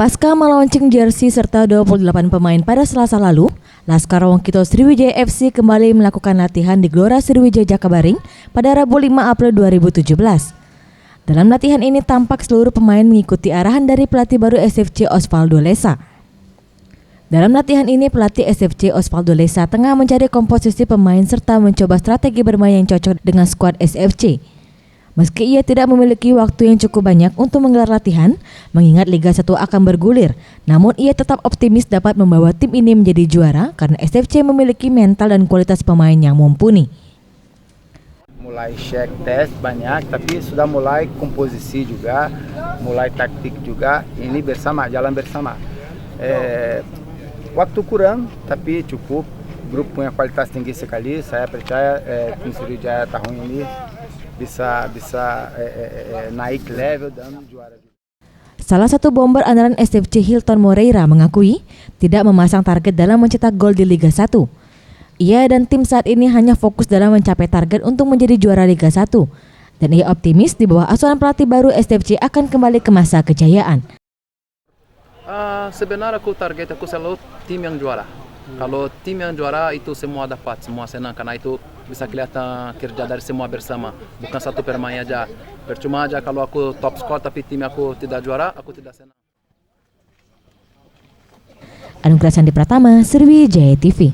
Pasca melaunching jersey serta 28 pemain pada Selasa lalu, Laskar Wongkito Sriwijaya FC kembali melakukan latihan di Gelora Sriwijaya Jakabaring pada Rabu 5 April 2017. Dalam latihan ini tampak seluruh pemain mengikuti arahan dari pelatih baru SFC Osvaldo Lesa. Dalam latihan ini pelatih SFC Osvaldo Lesa tengah mencari komposisi pemain serta mencoba strategi bermain yang cocok dengan skuad SFC. Meski ia tidak memiliki waktu yang cukup banyak untuk menggelar latihan, mengingat Liga 1 akan bergulir, namun ia tetap optimis dapat membawa tim ini menjadi juara karena SFC memiliki mental dan kualitas pemain yang mumpuni. Mulai check test banyak, tapi sudah mulai komposisi juga, mulai taktik juga, ini bersama, jalan bersama. Waktu kurang, tapi cukup, grup punya kualitas tinggi sekali, saya percaya tim Sriwijaya tahun ini bisa naik level dan juara. Salah satu bomber andalan SFC Hilton Moreira mengakui tidak memasang target dalam mencetak gol di Liga 1. Ia dan tim saat ini hanya fokus dalam mencapai target untuk menjadi juara Liga 1. Dan ia optimis di bawah asuhan pelatih baru SFC akan kembali ke masa kejayaan. Sebenarnya target aku selalu tim yang juara. Kalau tim yang juara itu semua dapat, semua senang karena itu bisa kelihatan kerja dari semua bersama, bukan satu pemain aja. Percuma aja kalau aku top skor tapi tim aku tidak juara, aku tidak senang. Anugrah Sandi Pratama, Sriwijaya TV.